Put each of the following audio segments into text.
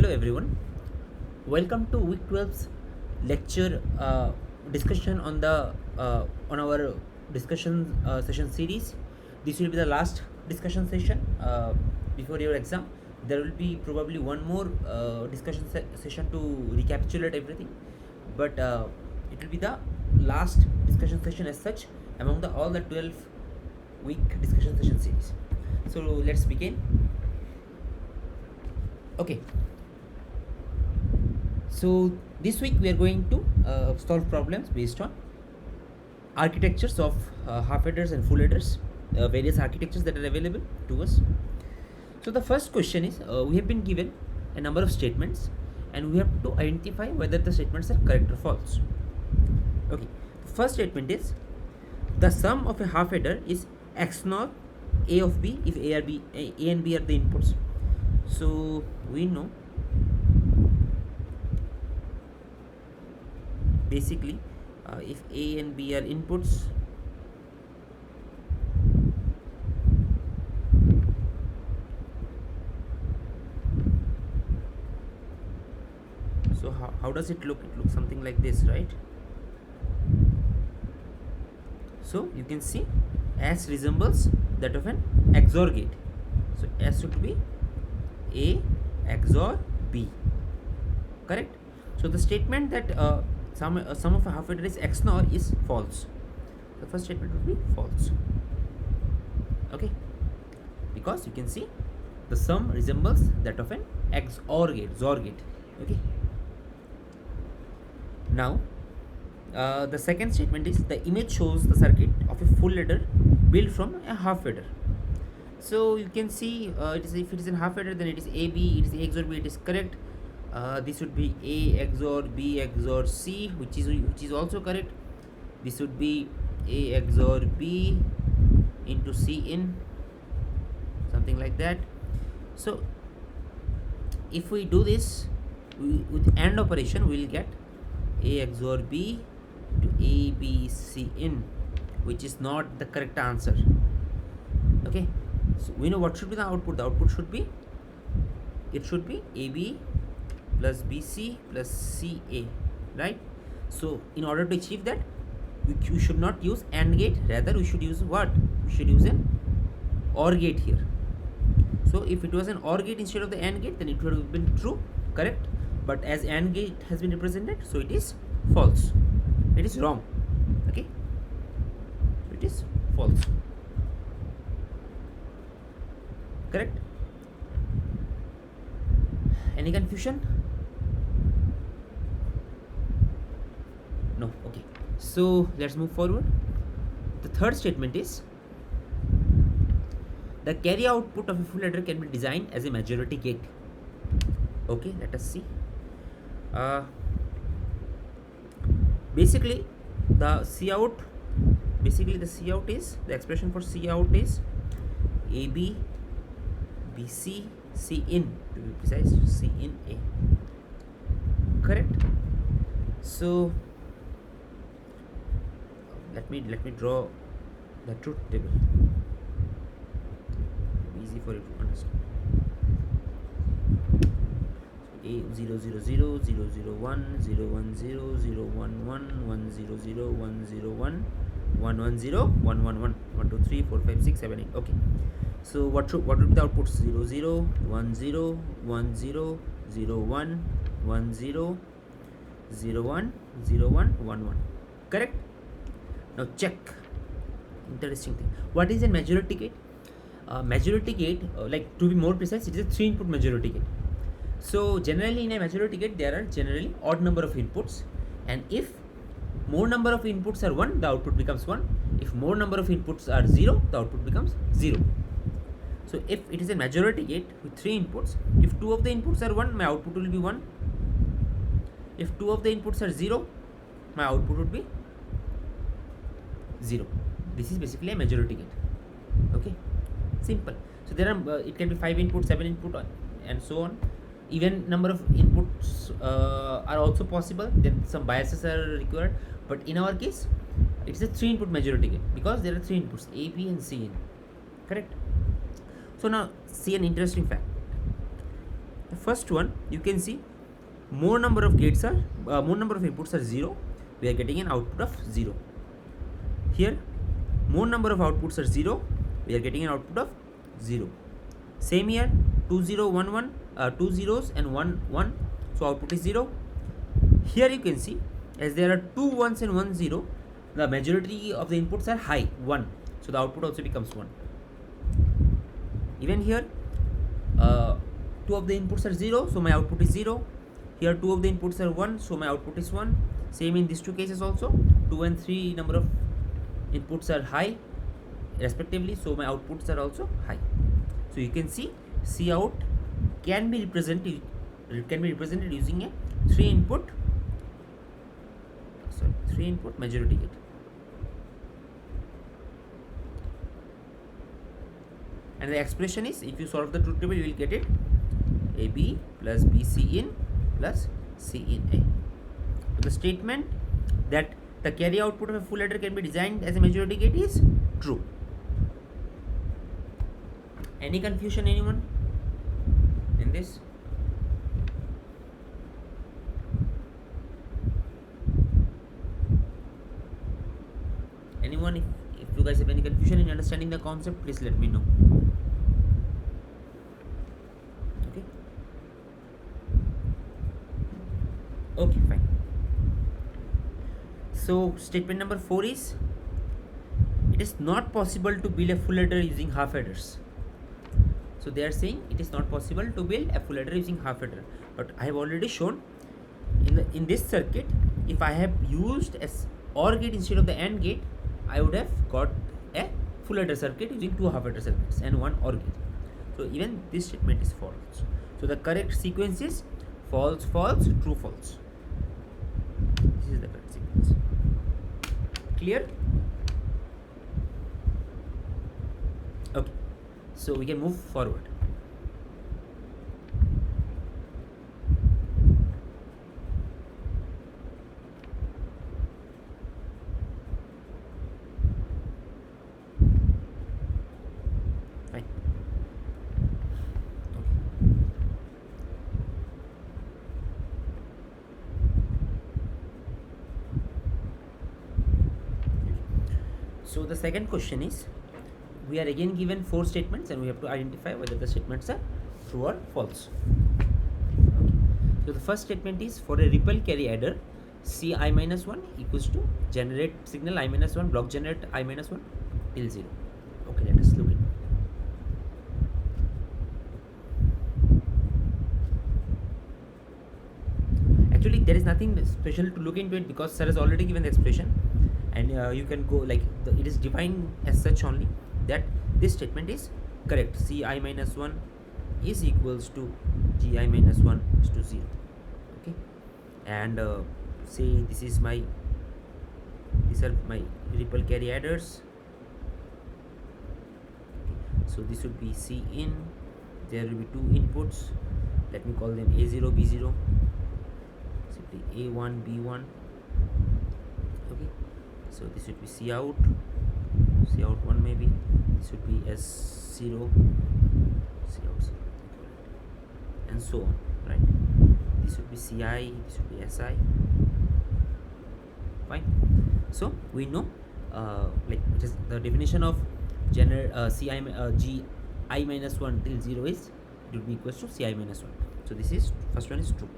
Hello everyone, welcome to week 12's lecture discussion on our discussion session series. This will be the last discussion session before your exam. There will be probably one more discussion session to recapitulate everything, but it will be the last discussion session as such among all the 12-week discussion session series. So let's begin. Okay, so this week we are going to solve problems based on architectures of half headers and full headers, various architectures that are available to us. So the first question is, we have been given a number of statements and we have to identify whether the statements are correct or false. Okay, the first statement is the sum of a half header is x naught a of b if a and b are the inputs. So we know basically if a and b are inputs, so how does it look? It looks something like this, right? So you can see S resembles that of an XOR gate. So S should be A XOR B, correct? So the statement that sum of a half header is x NOR is false. The first statement would be false. Okay, because you can see the sum resembles that of an XOR gate, XOR gate. Okay. Now, the second statement is the image shows the circuit of a full header built from a half header. So you can see if it is a half header, then it is AB, it is A XOR B, it is correct. This would be A XOR B XOR C, which is also correct. This would be A XOR B into C in, something like that. So if we do this with AND operation, we will get A XOR B to A B C in, which is not the correct answer. Okay, so we know what should be the output. The output should be, it should be AB plus BC plus CA, right? So in order to achieve that, we should not use AND gate, rather we should use what? We should use an OR gate here. So if it was an OR gate instead of the AND gate, then it would have been true, correct? But as AND gate has been represented, so it is false. It is wrong. Okay, it is false, correct? Any confusion? No. Okay, so let's move forward. The third statement is the carry output of a full header can be designed as a majority gate. Okay, let us see. Basically the Cout is, the expression for Cout is AB BC C in, to be precise, C in A, correct? So let me draw the truth table, easy for you to understand. A 0 0 0 0 0 1 0 1 0 0 1 1 1 0 0 1 0 1 1 1 0 1 1 1 1 2 3 4 5 6 7 8. Okay, so what would be the outputs? 0 0 1 0 1 0 0 1 1 0 0 1 0 1 1 1, correct? Now check, interesting thing, what is a majority gate? Majority gate, like to be more precise, it is a 3-input majority gate. So generally in a majority gate there are generally odd number of inputs, and if more number of inputs are 1, the output becomes 1. If more number of inputs are 0, the output becomes 0. So if it is a majority gate with 3 inputs, if 2 of the inputs are 1, my output will be 1. If 2 of the inputs are 0, my output would be 0. This is basically a majority gate. Okay, simple. So there are it can be 5 input, 7 input, and so on. Even number of inputs are also possible, then some biases are required, but in our case it is a 3-input majority gate because there are 3 inputs, A, B and C in, correct? So now see an interesting fact. first one, you can see more number of gates are more number of inputs are 0, we are getting an output of 0. Here more number of outputs are 0, we are getting an output of 0. Same here, 2 0 1 1, 2 zeros and 1 1, so output is 0. Here you can see, as there are 2 ones and 1 0, the majority of the inputs are high, 1, so the output also becomes 1. Even here 2 of the inputs are 0, so my output is 0. Here 2 of the inputs are 1, so my output is 1. Same in these two cases also, 2 and 3 number of inputs are high respectively, so my outputs are also high. So you can see Cout can be represented using a 3 input majority gate. And the expression is, if you solve the truth table, you will get it AB plus BC in plus C in A. So the statement that the carry output of a full adder can be designed as a majority gate is true. Any confusion, anyone in this? Anyone, if you guys have any confusion in understanding the concept, please let me know. Okay, fine. So statement number 4 is, it is not possible to build a full adder using half adders. So they are saying it is not possible to build a full adder using half adder, but I have already shown in this circuit, if I have used as OR gate instead of the AND gate, I would have got a full adder circuit using 2 half adder circuits and 1 OR gate. So even this statement is false. So the correct sequence is false, false, true, false. This is the correct sequence. Clear? Okay, so we can move forward. Fine. Okay. So the second question is, we are again given 4 statements and we have to identify whether the statements are true or false. Okay. So the first statement is, for a ripple carry adder, Ci-1 equals to generate signal I-1, block generate I-1 till 0. Okay, let us look at it. Actually, there is nothing special to look into it because sir has already given the expression, and you can go like it is defined as such only, that this statement is correct. Ci-1 is equals to Gi-1 is to 0. Okay, and say these are my ripple carry adders. Okay. So this would be C in, there will be 2 inputs, let me call them A0, B0, simply A1, B1. Okay, so this would be Cout 1 maybe, this would be S0, Cout 0, and so on, right? This would be Ci, this would be Si. Fine. So we know like it is the definition of Gi-1 till 0 is, it would be equals to Ci-1. So this is, first one is true.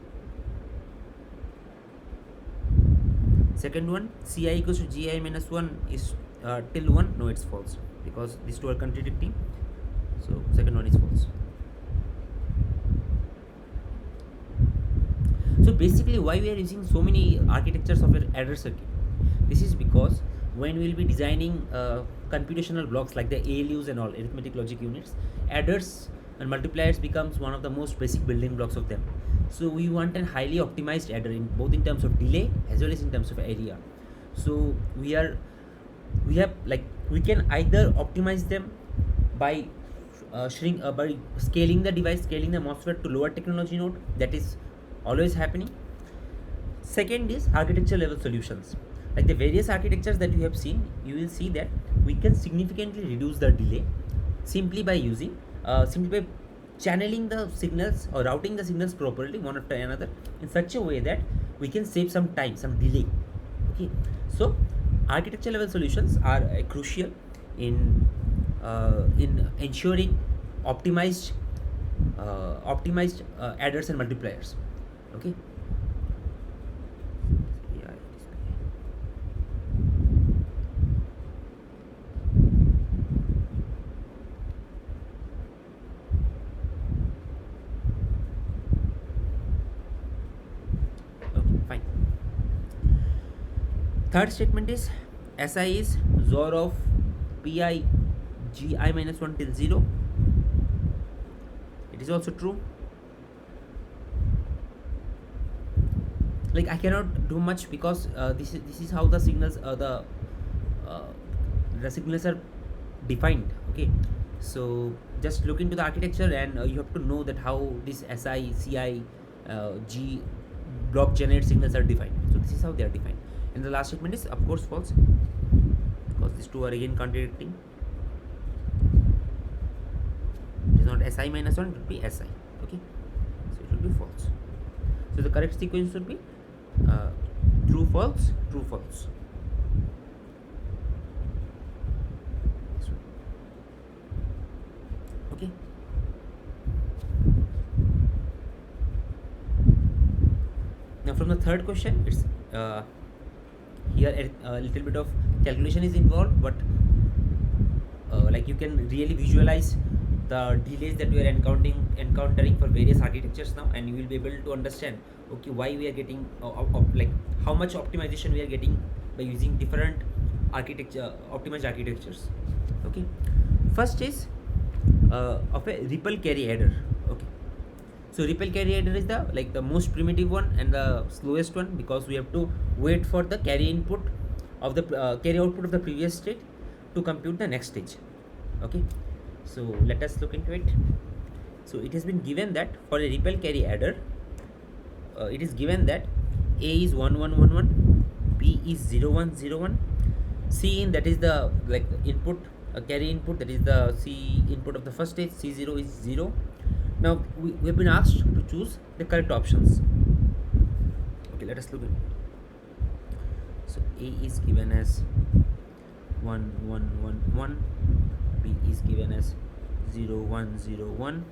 Second one, Ci equals to Gi-1 is till 1, no, it's false because these two are contradicting, so second one is false. So basically, why we are using so many architectures of an adder circuit? This is because when we will be designing computational blocks like the ALUs and all, arithmetic logic units, adders and multipliers becomes one of the most basic building blocks of them. So we want a highly optimized adder in both in terms of delay as well as in terms of area. So we can either optimize them by by scaling the device, scaling the MOSFET to lower technology node, that is always happening. Second is architecture level solutions. Like the various architectures that you have seen, you will see that we can significantly reduce the delay simply by using channeling the signals or routing the signals properly one after another in such a way that we can save some time, some delay. Okay, so architecture level solutions are crucial in ensuring optimized adders and multipliers. Okay. Yeah, okay, fine. Third statement is SI is XOR of PI GI minus 1 till 0. It is also true. Like I cannot do much because this is how the signals uh, the signals are defined. Okay, so just look into the architecture and you have to know that how this SI, CI, G block generate signals are defined. So this is how they are defined. And the last statement is of course false because these two are again contradicting. It is not SI minus 1, it will be SI. Okay, so it will be false. So the correct sequence would be uh, true, false, true, false. Okay. Now from the third question, it's here a little bit of calculation is involved, but like you can really visualize the delays that we are encountering for various architectures now, and you will be able to understand okay why we are getting like how much optimization we are getting by using different architecture optimized architectures. Okay, first is of a ripple carry adder. Okay, so ripple carry adder is the most primitive one and the slowest one because we have to wait for the carry input of the carry output of the previous state to compute the next stage. Okay, so let us look into it. So it has been given that for a ripple carry adder, it is given that A is 1 1 1 1, B is 0 1 0 1, C in that is the like the input carry input, that is the C input of the first stage, C0 is 0. Now we have been asked to choose the correct options. Okay, let us look at it. So A is given as 1 1 1 1, B is given as 0 1 0 1.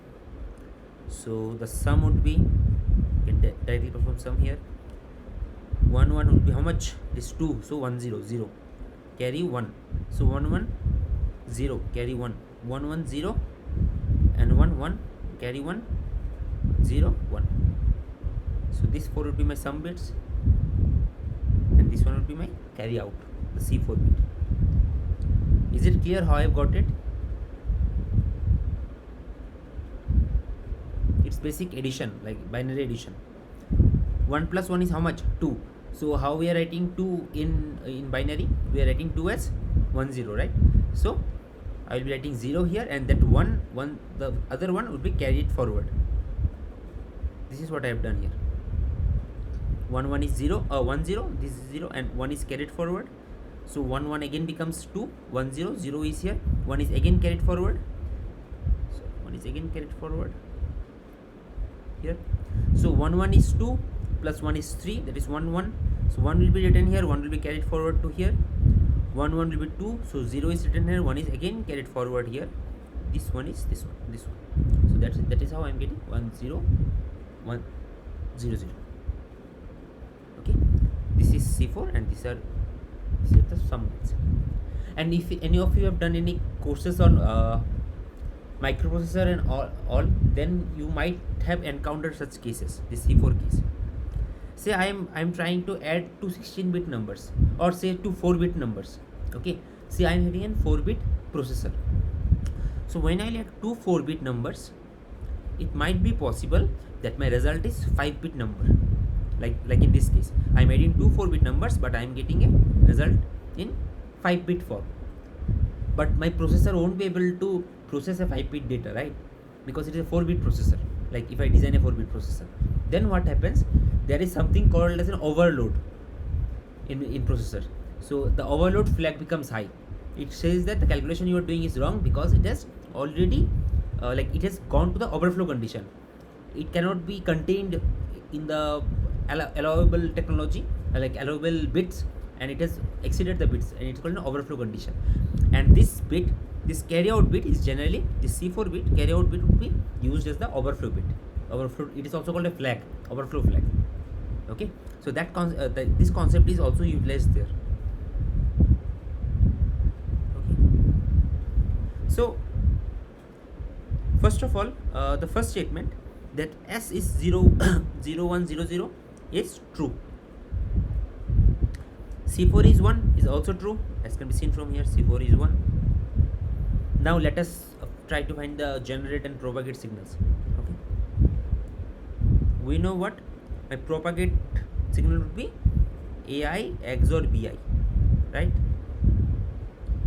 So the sum would be, you can directly perform sum here. 1 1 would be how much? This 2, so 1 0 0, carry 1, so 1 1 0, carry 1, 1 1 0, and 1 1, carry 1 0 1. So this 4 would be my sum bits and this one would be my carry out, the C4 bit. Is it clear how I have got it? It's basic addition, like binary addition. 1 plus 1 is how much? 2. So how we are writing 2 in binary? We are writing 2 as 1 0, right? So I will be writing 0 here, and that 1 1, the other one would be carried forward. This is what I have done here. 1 1 is 0, 1 0, this is 0, and 1 is carried forward. So 1 1 again becomes 2, 1 0, 0 is here, 1 is again carried forward. So 1 is again carried forward here. So 1 1 is 2 plus 1 is 3, that is 1 1. So 1 will be written here, 1 will be carried forward to here. 1 1 will be 2, so 0 is written here, 1 is again carried forward here. This one is this one, this one. So that is how I am getting 1 0 1 0 0. Okay, this is C4 and these are the sum bits. And if any of you have done any courses on microprocessor and all, then you might have encountered such cases, this C4 case. Say I am trying to add two 16-bit numbers, or say two 4-bit numbers. Okay, see I am having a 4-bit processor. So when I add two 4-bit numbers, it might be possible that my result is 5-bit number. Like in this case, I am adding two 4-bit numbers, but I am getting a result in 5-bit form. But my processor won't be able to process a 5-bit data, right? Because it is a 4-bit processor. Like if I design a 4-bit processor, then what happens? There is something called as an overload in processor. So the overload flag becomes high. It says that the calculation you are doing is wrong because it has already like it has gone to the overflow condition. It cannot be contained in the allowable technology, like allowable bits, and it has exceeded the bits, and it's called an overflow condition. And this bit, this carry out bit, is generally the C4 bit. Carry out bit would be used as the overflow bit. Overflow, it is also called a flag, overflow flag. Okay, so this concept is also utilized there. Okay, so first of all, the first statement, that S is 0 0 1 0 0 is true. C4 is 1 is also true, as can be seen from here. C4 is 1. Now let us try to find the generate and propagate signals. Okay, we know what my propagate signal would be: AI XOR BI, right?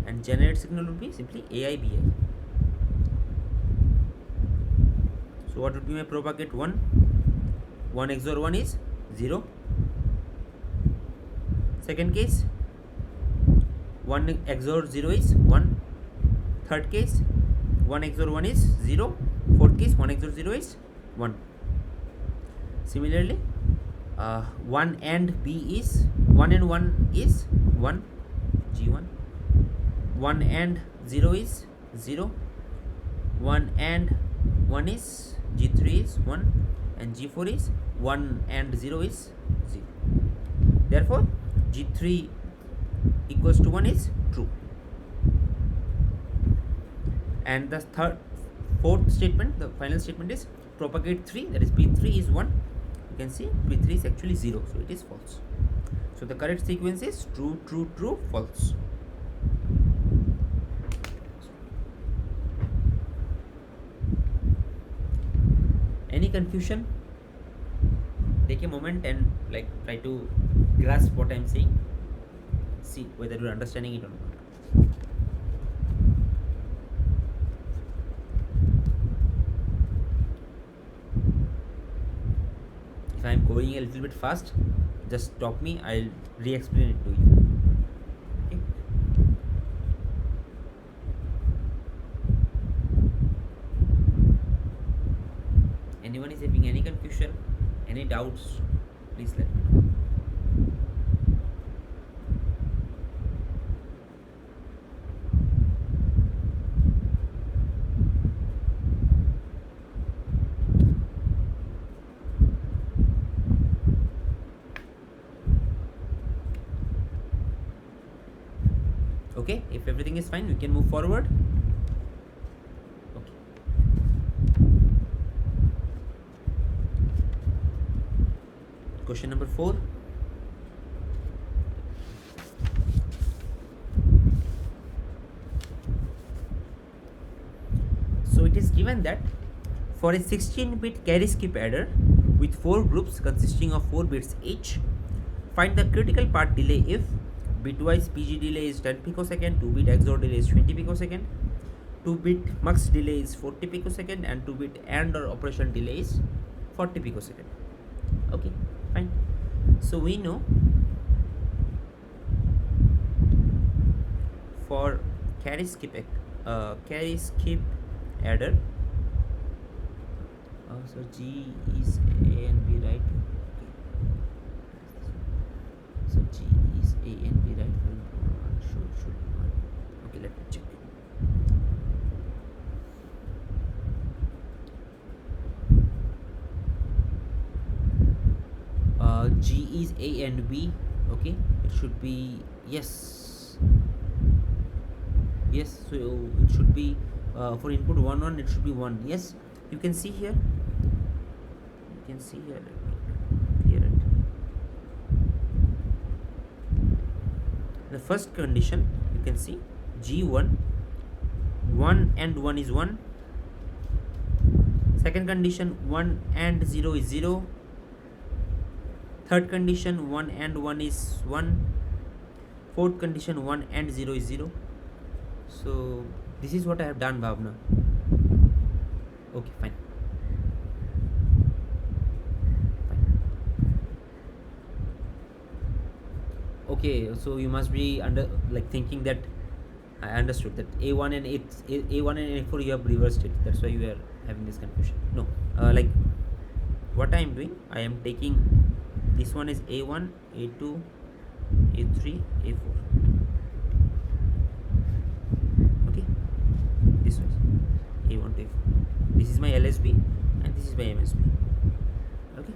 And generate signal would be simply AI BI. So what would be my propagate? 1. 1 XOR 1 is 0. Second case, 1 XOR 0 is 1. Third case, 1 XOR 1 is 0. Fourth case, 1 XOR 0 is 1. Similarly, 1 and B is 1 and 1 is 1, G1. 1 and 0 is 0. 1 and 1 is G3 is 1, and G4 is 1 and 0 is 0. Therefore, G3 equals to 1 is true. And the fourth statement, the final statement, is propagate 3, that is P3 is 1. You can see P3 is actually 0, so it is false. So the correct sequence is true, true, true, false. Any confusion? Take a moment and like try to grasp what I am saying. See whether you are understanding it or not. If I am going a little bit fast, just stop me. I'll re-explain it to you. Okay. Anyone is having any confusion, any doubts, please let me know. Okay, if everything is fine, we can move forward. Okay. Question number 4. So it is given that for a 16-bit carry skip adder with 4 groups consisting of 4 bits each, find the critical path delay if bitwise PG delay is 10 picosecond, 2-bit XOR delay is 20 picosecond, 2-bit mux delay is 40 picosecond, and 2-bit AND or operation delay is 40 picosecond. Okay, fine. So we know for carry skip adder, so G is A and B, right? Okay. So G is A and B, right? Should be 1. Okay, let me check. G is A and B. Okay, it should be yes. So it should be for input 1 1. It should be 1. Yes, you can see here. You can see here. Clear it. The first condition, you can see G1, 1 and 1 is 1. Second condition, 1 and 0 is 0. Third condition, 1 and 1 is 1. Fourth condition, 1 and 0 is 0. So this is what I have done, Bhavna. Okay, fine. Okay, so you must be thinking that I understood that A1 and A1 and A4 you have reversed it. That's why you are having this confusion. No, like what I am doing, I am taking this one is A1, A2, A3, A4. Okay, this was A1 to A4. This is my LSB and this is my MSB. Okay.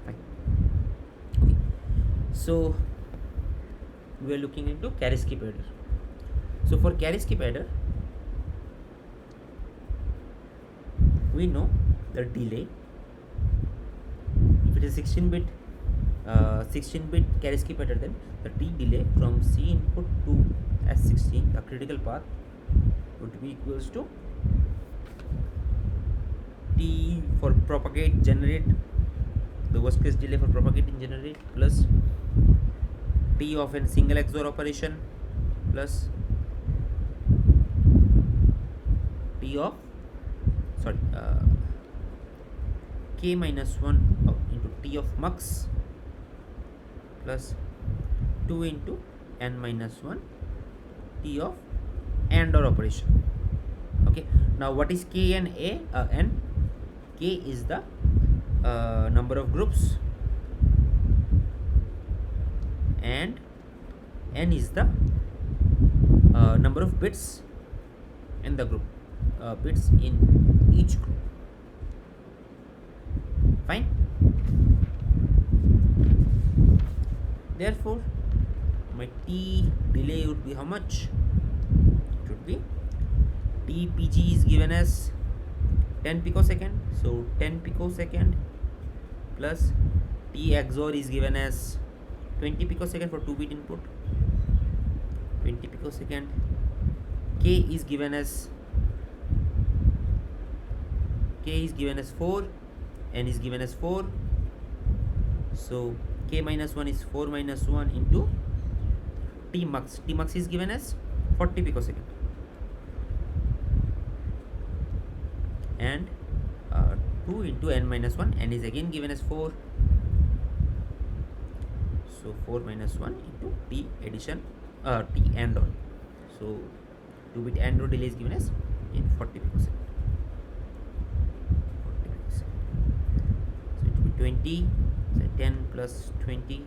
Fine. Okay. So we are looking into carry skip adder. So for carry skip adder, we know the delay. If it is 16-bit carry skip adder, then the T delay from C input to S16, the critical path, would be equals to T for propagate generate, the worst case delay for propagating generate, plus T of a single XOR operation, plus T of K minus 1 into T of mux, plus 2 into N minus 1 T of AND OR operation. Okay, now what is K and N? K is the number of groups and N is the number of bits in the group, bits in each group. Fine. Therefore, my T delay would be how much? It would be TPG is given as 10 picosecond. So 10 picosecond plus T XOR is given as 20 picosecond for 2-bit input. 20 picosecond. K is given as 4, N is given as 4. So K minus 1 is 4 minus 1 into T mux. T mux is given as 40 picosecond. And 2 into N minus 1. N is again given as 4. So 4 minus 1 into T addition, T AND OR. So 2-bit AND OR delay is given as in 40 picosecond. 40 picosecond. So it will be 20. So 10 plus 20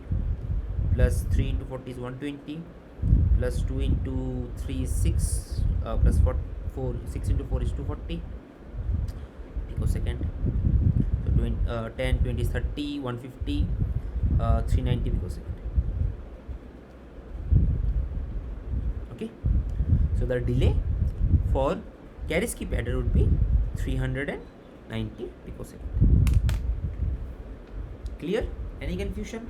plus 3 into 40 is 120, plus 2 into 3 is 6, plus 4 6 into 4 is 240 picosecond. So 10 20 is 30, 150, 390 picosecond. Okay, so the delay for carry skip adder would be 390 picosecond. Clear? Any confusion?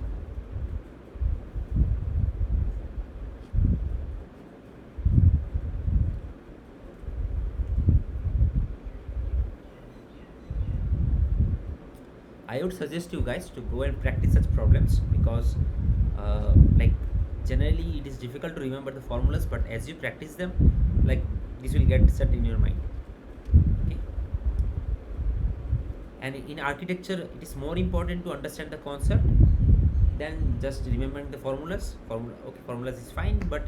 I would suggest you guys to go and practice such problems, because like generally it is difficult to remember the formulas, but as you practice them, like this will get set in your mind. Okay. And in architecture, it is more important to understand the concept than just remembering the formulas. Formulas is fine, but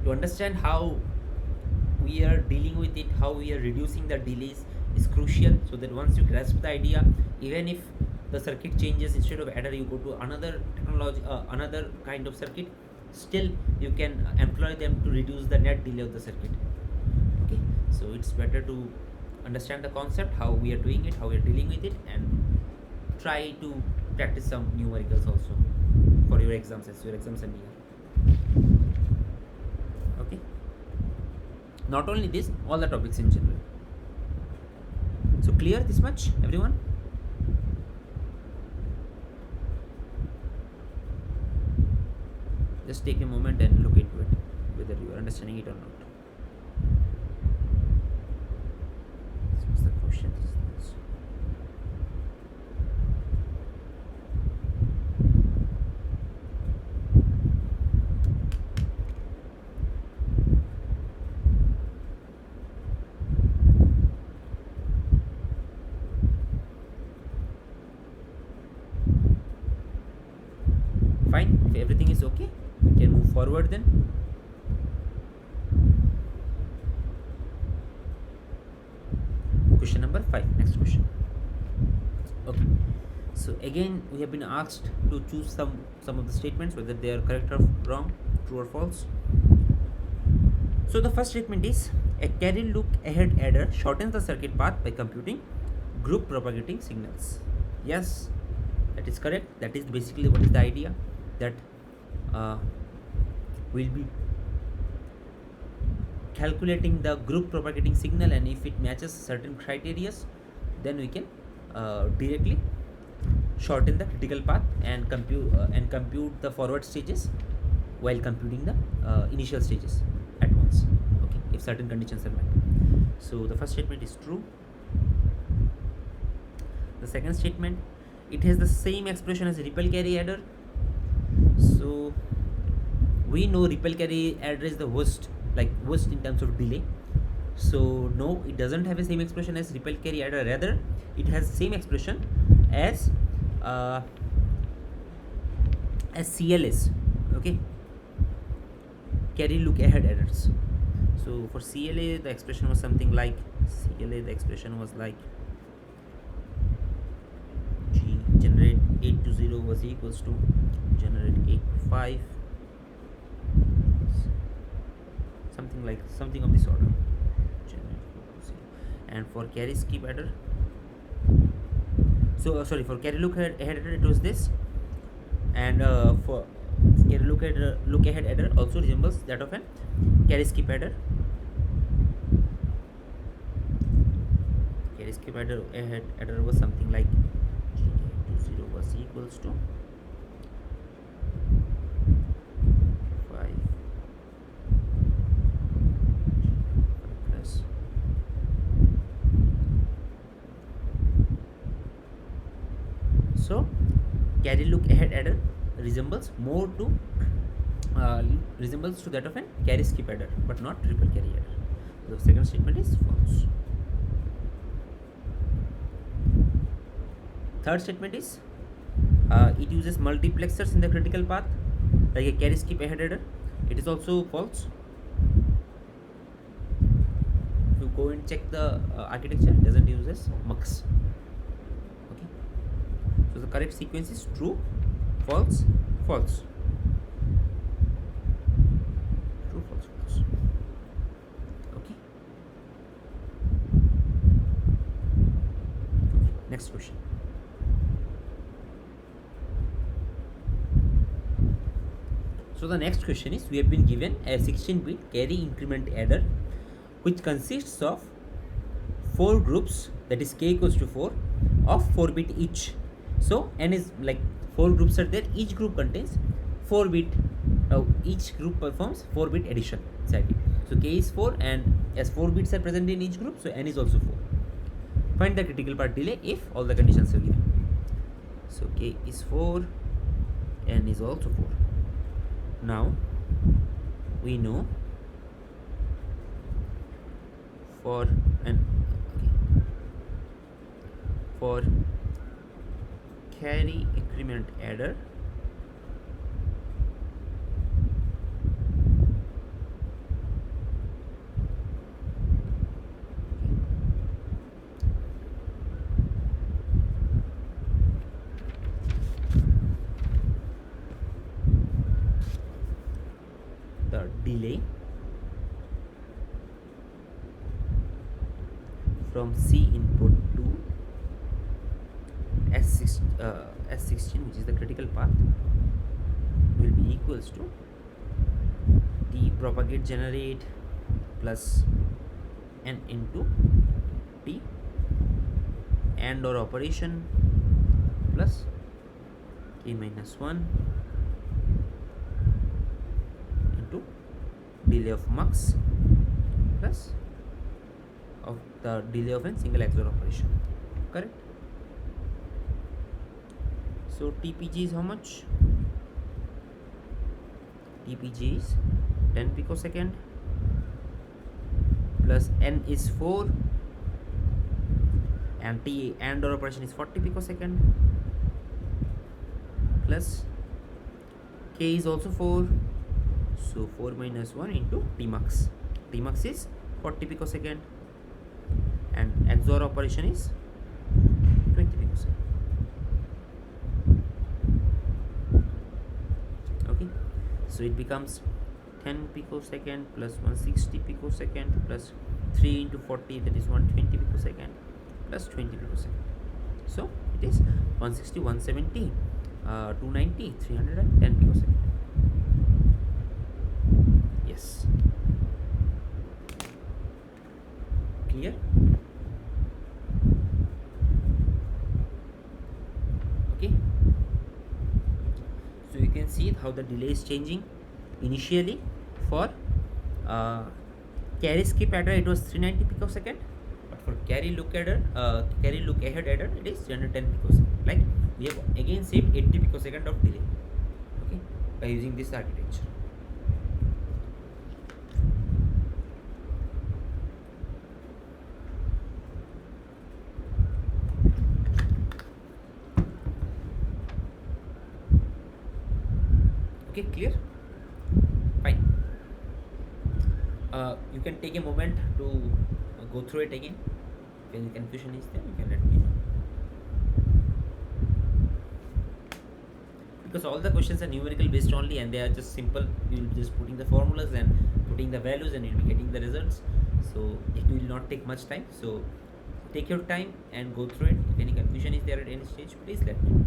to understand how we are dealing with it, how we are reducing the delays is crucial, so that once you grasp the idea, even if the circuit changes, instead of adder you go to another technology, another kind of circuit, still you can employ them to reduce the net delay of the circuit. Okay, so it's better to understand the concept, how we are doing it, how we are dealing with it, and try to practice some numericals also for your exams, as your exams are near. Okay, not only this, all the topics in general. So clear this much, everyone? Just take a moment and look into it, whether you are understanding it or not. So what's the question? if everything is okay, we can move forward then. Question number 5. Next question. Okay. So again, we have been asked to choose some of the statements, whether they are correct or wrong, true or false. So the first statement is a carry look ahead adder shortens the circuit path by computing group propagating signals. Yes, that is correct. That is basically what is the idea, that uh, we'll be calculating the group propagating signal, and if it matches certain criteria, then we can directly shorten the critical path and compute the forward stages while computing the initial stages at once. Okay, if certain conditions are met. So the first statement is true. The second statement, it has the same expression as ripple carry adder. So we know ripple carry adder is the worst, like worst in terms of delay. So no, it doesn't have the same expression as ripple carry adder. Rather, it has same expression as CLS. Okay, carry look ahead adders. So for CLA, the expression was something like G generate 8 to 0 was equals to generate 8 to 5, something of this order. And for carry skip adder, so sorry, for carry look ahead adder it was this, and for carry look ahead adder also resembles that of an carry skip adder. Carry skip adder was something like G 0 was equals to 5 plus. So carry look ahead adder resembles to that of an carry skip adder, but not ripple carry adder. The second statement is false. Third statement is it uses multiplexers in the critical path like a carry skip ahead adder. It is also false. If you go and check the architecture, it doesn't use this mux. Okay, so the correct sequence is true, false, false. True, false, false. Okay. Next question. So the next question is, we have been given a 16-bit carry increment adder which consists of 4 groups, that is k equals to 4, of 4 bit each. So n is like 4 groups are there, each group contains 4 bit, each group performs 4 bit addition inside it. So k is 4, and as 4 bits are present in each group, so n is also 4. Find the critical path delay if all the conditions are given. So k is 4, n is also 4. Now we know for carry increment adder, the delay from C input to S16, which is the critical path, will be equals to T Propagate-generate plus N into T AND OR operation plus K minus 1 into delay of mux plus of the delay of a single XOR operation. Correct? So TPG is how much? TPG is 10 picosecond plus N is 4 and T AND OR operation is 40 picosecond plus K is also 4. So 4 minus 1 into T max. T max is 40 picosecond and XOR operation is 20 picosecond. Okay, so it becomes 10 picosecond plus 160 picosecond plus 3 into 40, that is 120 picosecond plus 20 picosecond. So it is 160, 170, 290, 310 picosecond. Yes. Clear? Okay. So you can see how the delay is changing. Initially for carry skip adder it was 390 picosecond, but for carry look adder, carry look ahead adder, it is 310 picosecond. Like we have again saved 80 picosecond of delay, okay, by using this architecture. Okay, clear? Fine. You can take a moment to go through it again. If any confusion is there, you can let me know. Because all the questions are numerical based only and they are just simple. You will be just putting the formulas and putting the values and you'll be getting the results. So it will not take much time. So take your time and go through it. If any confusion is there at any stage, please let me know.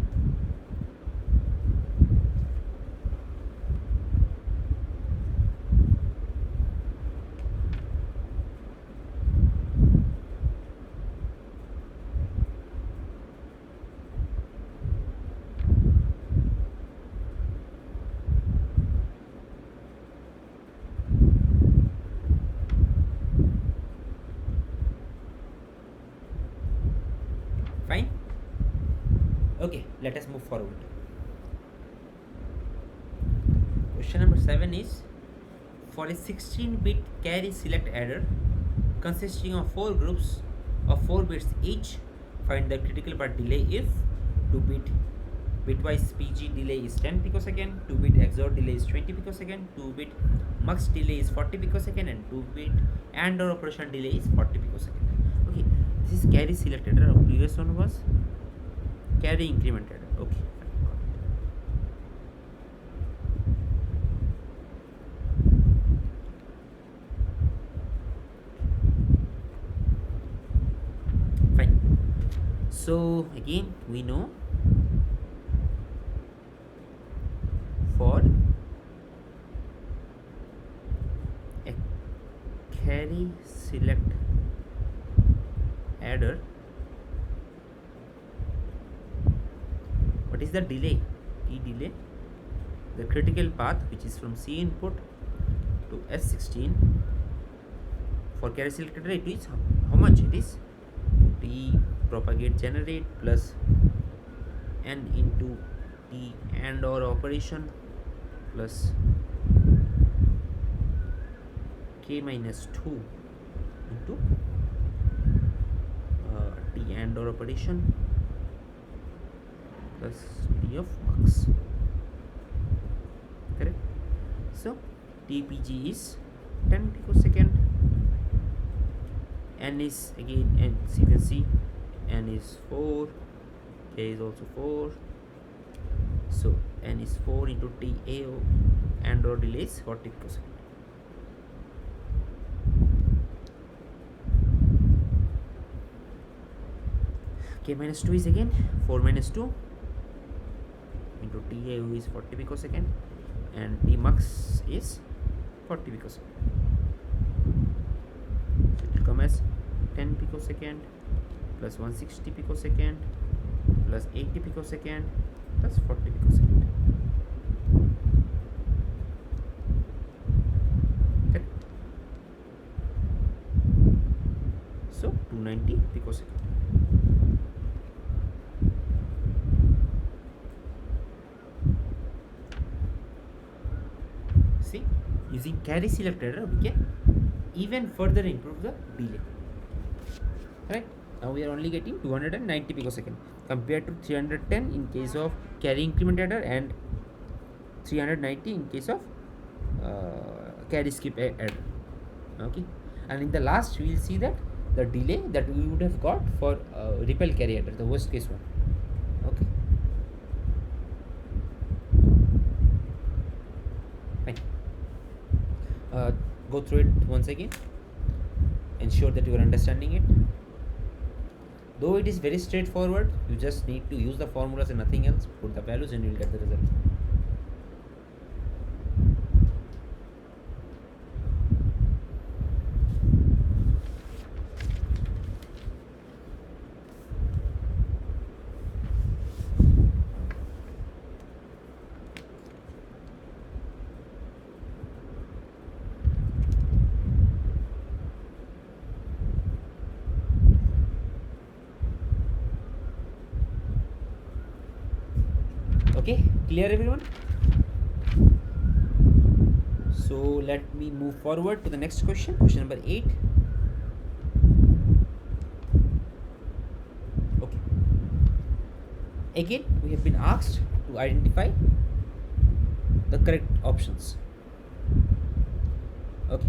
Fine. Okay, let us move forward. Question number 7 is, for a 16-bit carry select adder consisting of 4 groups of 4 bits each, find the critical path delay if 2-bit bitwise PG delay is 10 picosecond, 2-bit XOR delay is 20 picosecond, 2-bit mux delay is 40 picosecond, and 2-bit AND or operation delay is 40 picosecond. Okay, this is carry select adder. Our previous one was carry increment adder. Okay, fine. So again we know for a carry select adder, what is the delay? T delay, the critical path which is from C input to S16 for carry select adder, it is how much? It is T propagate generate plus N into T AND OR operation plus K minus 2 into T AND OR operation plus T of mux. Correct? So TPG is 10 picosecond. N is again, and you can see N is 4, K is also 4. So N is 4 into TAO and or delay is 40 picosecond. K minus 2 is again 4 minus 2 into TAO is 40 picosecond and T mux is 40 picosecond. So it will come as 10 picosecond plus 160 picosecond plus 80 picosecond plus 40 picosecond. Okay. So 290 picosecond. See, using carry select adder we can even further improve the delay. Right? Now we are only getting 290 picosecond compared to 310 in case of carry increment adder and 390 in case of carry skip error. Okay, and in the last we will see that the delay that we would have got for repel carry error, the worst case one. Okay, fine. uh, Go through it once again, ensure that you are understanding it. Though it is very straightforward, you just need to use the formulas and nothing else, put the values and you will get the result. Okay, clear everyone? So let me move forward to the next question, question number 8. Okay, again we have been asked to identify the correct options. Okay,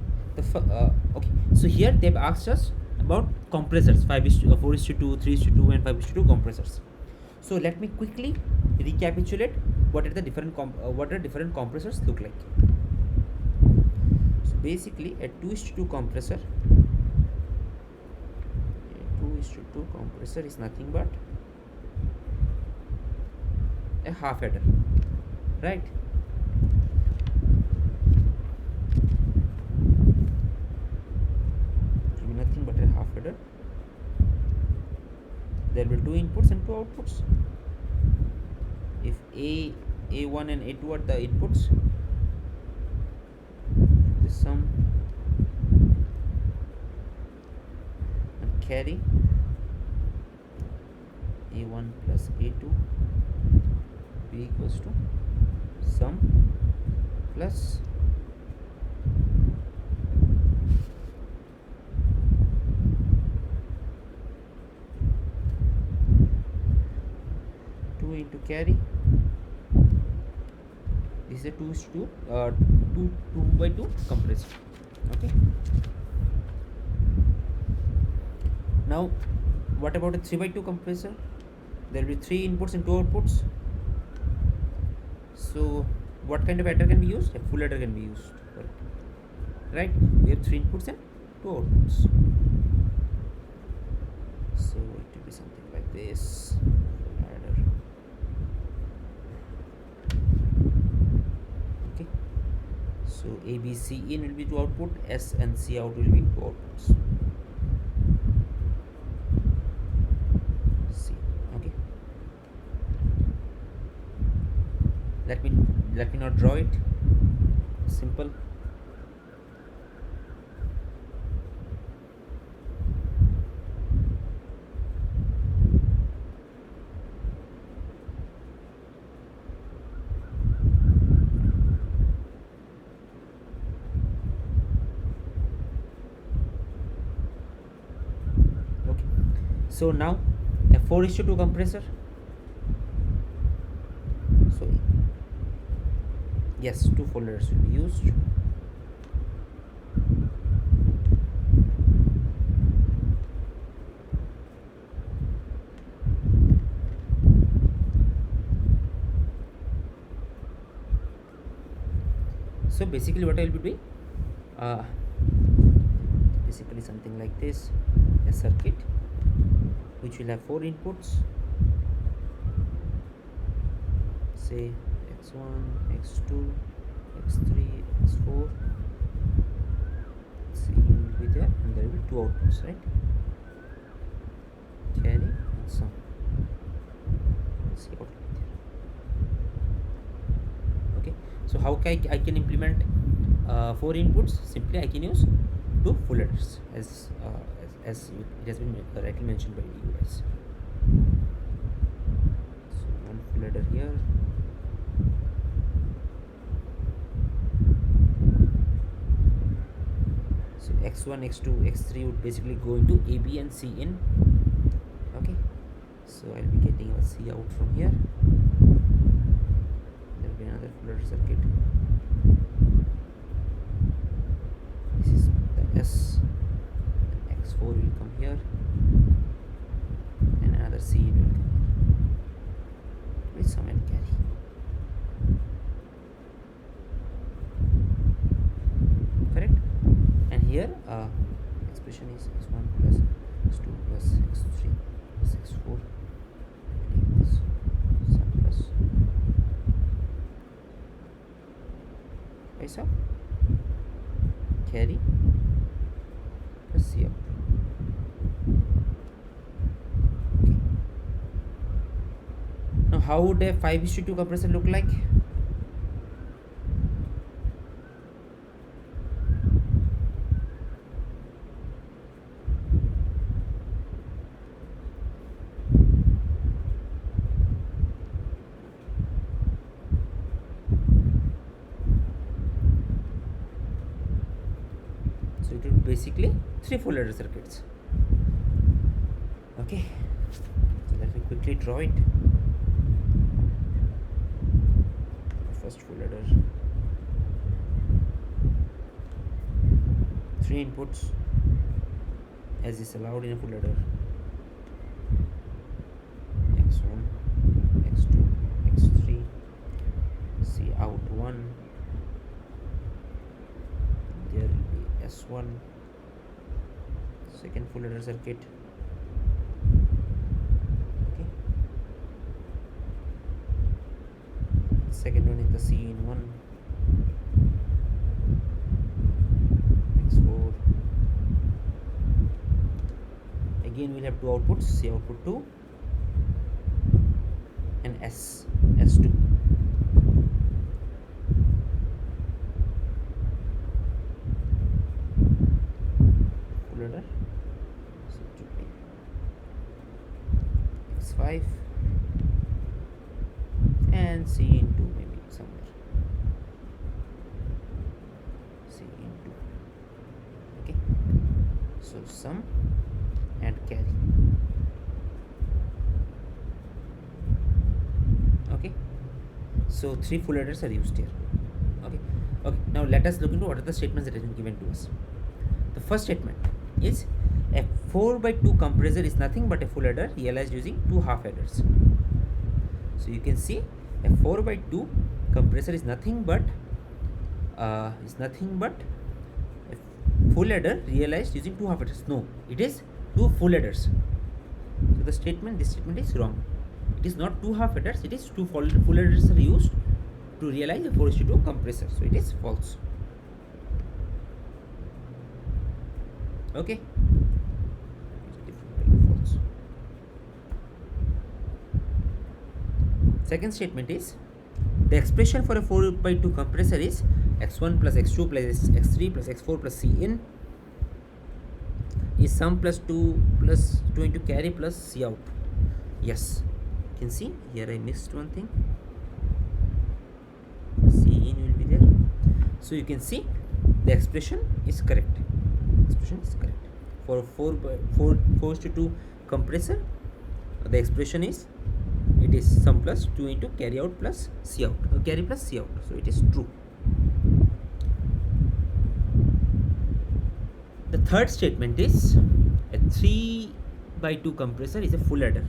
okay, so here they have asked us about compressors, 5 is to 4 is to 2, 3 is to 2 and 5 is to 2 compressors. So let me quickly recapitulate what are the different compressors look like. So basically a 2 is to 2 compressor, is nothing but a half adder, right? It will be nothing but a half adder. There will be 2 inputs and 2 outputs. If A1 and A2 are the inputs, the sum and carry A1 plus A2 be equals to sum plus into carry. This is a 2 is to 2 by 2 compressor. Okay, now what about a 3 by 2 compressor? There will be 3 inputs and 2 outputs. So what kind of adder can be used? A full adder can be used for it, right? We have 3 inputs and 2 outputs, so it will be something like this. So A, B, C in will be 2 output, S and C out will be 2 outputs. C. Okay. Let me not draw it. Simple. So now a 4 is to 2 compressor. So yes, 2 full adders will be used. So basically what I will be doing, basically something like this, a circuit which will have 4 inputs, say x1, x2, x3, x4, C will be there, and there will be 2 outputs, right? Carry and sum. See out there. Okay, so how I can implement 4 inputs? Simply I can use 2 full adders as it has been rightly mentioned by you guys. So 1 full adder here, so x1, x2, x3 would basically go into A, B and C in. Okay, so I'll be getting a C out from here. There will be another full adder ladder circuit. This is the S, and X4 will come here, and another C will come here with some and carry. Correct? And here expression is x1 plus x2 plus x3 plus x4. Take this sum plus ऐसा carry plus C out. Okay. Now how would a 5:2 compressor look like? So it would basically 3 full ladder circuits. Okay, so let me quickly draw it. First full ladder, 3 inputs as is allowed in a full ladder: x1, x2, x3, C out 1. There will be S1, second full ladder circuit. Okay, second one is the C in 1, x4. Again we'll have 2 outputs, C output 2 and S2. Ladder, so it should be x5 and C in 2, maybe somewhere C in 2. Okay, so sum and carry. Okay, so 3 full ladders are used here. Okay, now let us look into what are the statements that have been given to us. The first statement is a 4/2 compressor is nothing but a full adder realized using 2 half adders. So you can see a 4/2 compressor is nothing but a full adder realized using 2 half adders. No, it is 2 full adders. So this statement is wrong. It is not 2 half adders, it is 2 full adders are used to realize a 4:2 compressor. So it is false. Okay, false. Second statement is the expression for a 4/2 compressor is x1 plus x2 plus x3 plus x4 plus C in is sum plus 2 into carry plus C out. Yes, you can see here I missed one thing. C in will be there. So you can see the expression is correct. For a 4:2 compressor, the expression is sum plus 2 into carry out plus C out, carry plus C out. So it is true. The third statement is a 3/2 compressor is a full adder.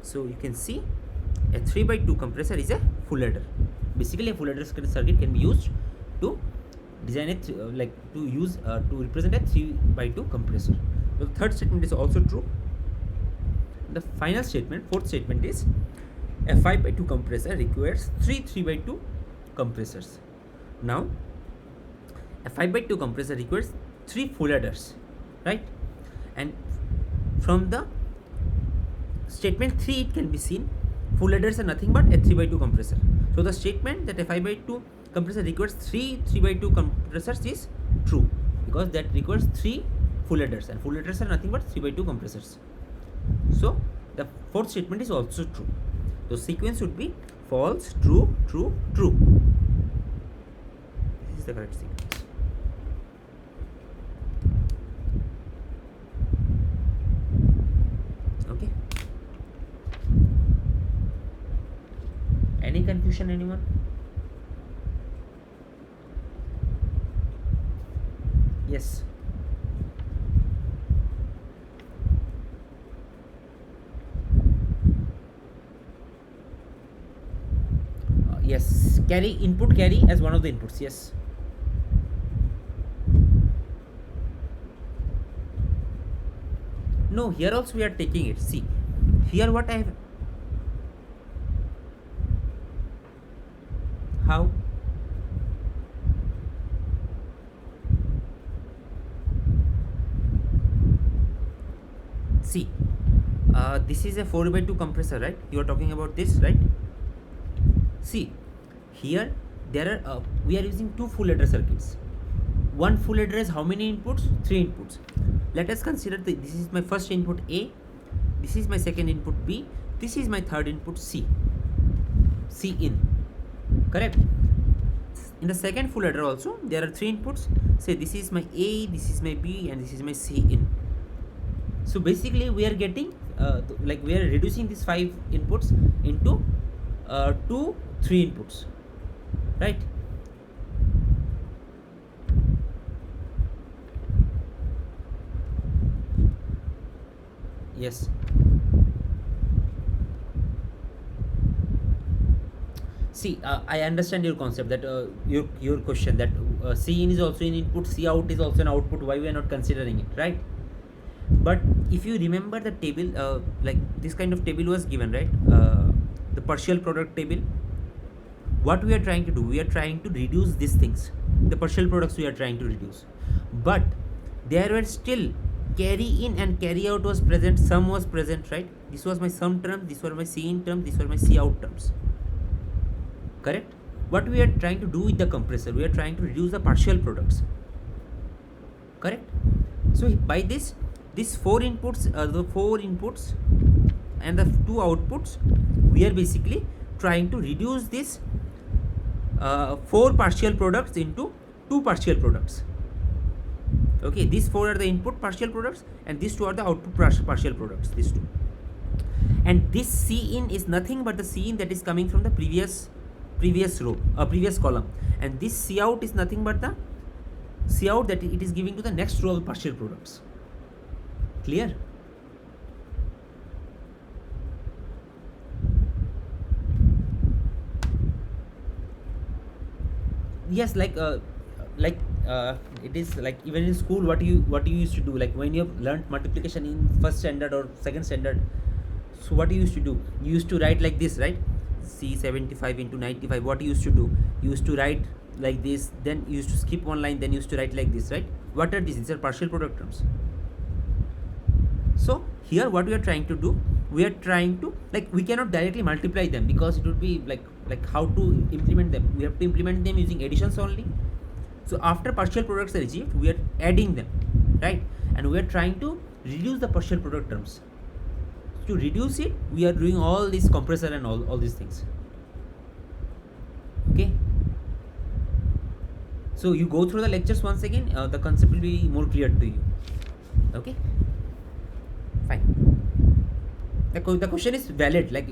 So you can see a 3/2 compressor is a full adder. Basically, a full adder circuit can be used to design it to represent a 3/2 compressor. So the third statement is also true. The final statement, fourth statement, is a 5/2 compressor requires 3/2 compressors. Now a 5/2 compressor requires 3 full adders, right? And from the statement 3 it can be seen full adders are nothing but a 3/2 compressor. So the statement that a 5/2 compressor requires 3/2 compressors is true, because that requires 3 full adders, and full adders are nothing but 3/2 compressors. So the fourth statement is also true. So sequence would be false, true, true, true. This is the correct sequence. Okay. Any confusion, anyone? Yes. Yes, carry input carry as one of the inputs. Yes. No, here also we are taking it. See, here what I have. How? See, this is a 4 by 2 compressor, right? You are talking about this, right? See, here there are we are using two full adder circuits. One full adder has how many inputs? Three inputs. Let us consider this is my first input A, this is my second input B, this is my third input C. C in. Correct? In the second full adder also there are three inputs. Say this is my A, this is my B, and this is my C in. So basically we are getting like we are reducing these five inputs into two three inputs, right? Yes. See, I understand your concept that your question that C in is also an input, C out is also an output. Why we are not considering it, right? But if you remember the table, like this kind of table was given, right? The partial product table. What we are trying to do, we are trying to reduce these things, the partial products we are trying to reduce, but there were still carry in and carry out was present, sum was present, right? This was my sum term, these were my C in terms, these were my C out terms. Correct? What we are trying to do with the compressor, we are trying to reduce the partial products. Correct? So by this four inputs, the four inputs and the two outputs, we are basically trying to reduce this four partial products into two partial products. Okay, these four are the input partial products and these two are the output partial products, these two. And this C in is nothing but the C in that is coming from the previous row, previous column, and this C out is nothing but the C out that it is giving to the next row of partial products. Clear? Yes, it is like even in school what you used to do, like when you have learnt multiplication in first standard or second standard. So what you used to do, you used to write like this, right? C 75 into 95. What you used to do, you used to write like this, then you used to skip one line, then you used to write like this, right? What are these are partial product terms. So here what we are trying to do, we are trying to, like, we cannot directly multiply them because it would be like how to implement them, we have to implement them using additions only. So after partial products are achieved, we are adding them, right? And we are trying to reduce the partial product terms. To reduce it, we are doing all this compressor and all these things. Okay, so you go through the lectures once again, the concept will be more clear to you. Okay, fine. The question is valid, like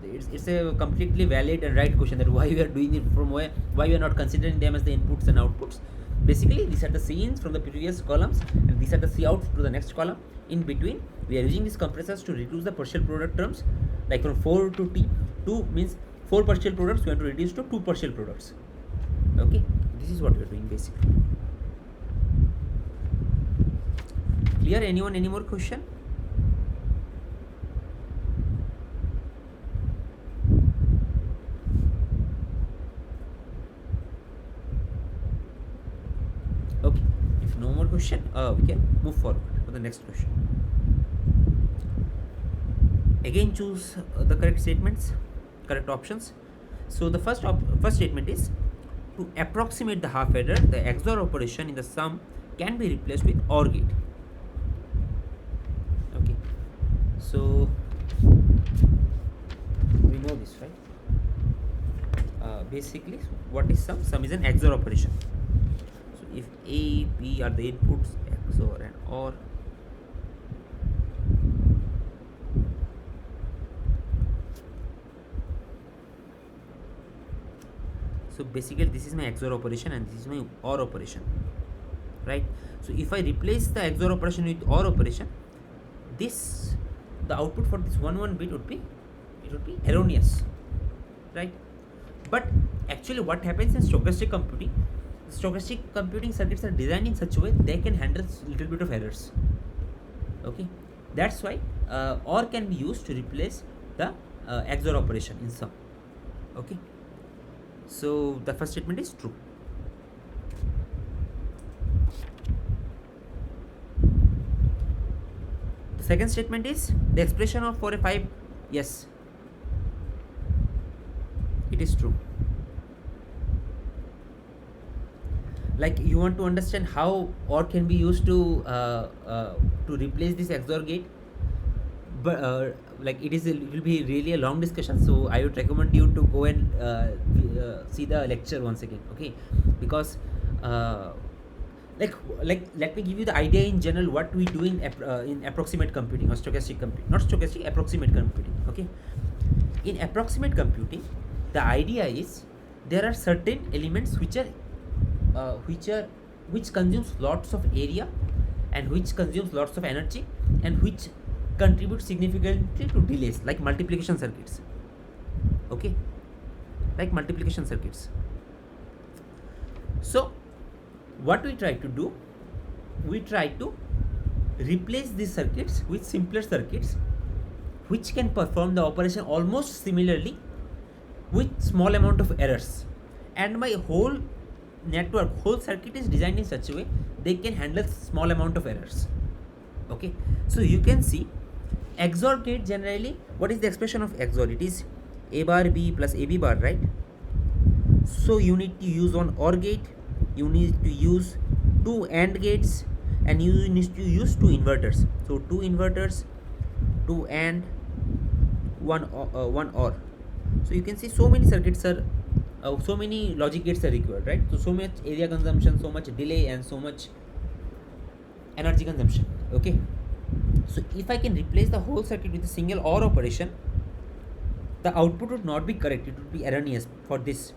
it's a completely valid and right question, that why we are doing it, from why we are not considering them as the inputs and outputs. Basically these are the C ins from the previous columns and these are the C outs to the next column. In between we are using these compressors to reduce the partial product terms, like from 4 to 2 means 4 partial products we want to reduce to 2 partial products. Okay, this is what we are doing basically. Clear? Anyone, any more question? Okay, if no more question, we can move forward to the next question. Again choose the correct statements, correct options. So the first statement is, to approximate the half adder, the XOR operation in the sum can be replaced with OR gate. Okay, so we know this, right? Basically what is sum? Sum is an XOR operation. So if A, B are the inputs, XOR and OR. So basically this is my XOR operation and this is my OR operation. right? So if I replace the XOR operation with OR operation, this the output for this 1 bit would be erroneous, right? But actually what happens in stochastic computing circuits are designed in such a way they can handle little bit of errors. Okay, that's why OR can be used to replace the XOR operation in sum. Okay, so the first statement is true. The second statement is the expression of for a 5, yes, it is true. Like you want to understand how OR can be used to replace this XOR gate, but like it will be really a long discussion, so I would recommend you to go and see the lecture once again. Okay, because uh, like let me give you the idea in general what we do in approximate computing or stochastic computing, not stochastic, approximate computing. Okay, in approximate computing the idea is there are certain elements which consumes lots of area and which consumes lots of energy and which contribute significantly to delays, like multiplication circuits. Okay, like multiplication circuits. So what we try to do, we try to replace these circuits with simpler circuits which can perform the operation almost similarly with small amount of errors, and my whole circuit is designed in such a way they can handle small amount of errors. Okay, so you can see XOR gate generally, what is the expression of XOR? It is a bar b plus ab bar, right? So you need to use one OR gate, you need to use two AND gates, and you need to use two inverters. So two inverters, two AND, one OR. So you can see so many circuits are so many logic gates are required, right? So much area consumption, so much delay, and so much energy consumption. Okay, so if I can replace the whole circuit with a single OR operation, the output would not be correct, it would be erroneous for this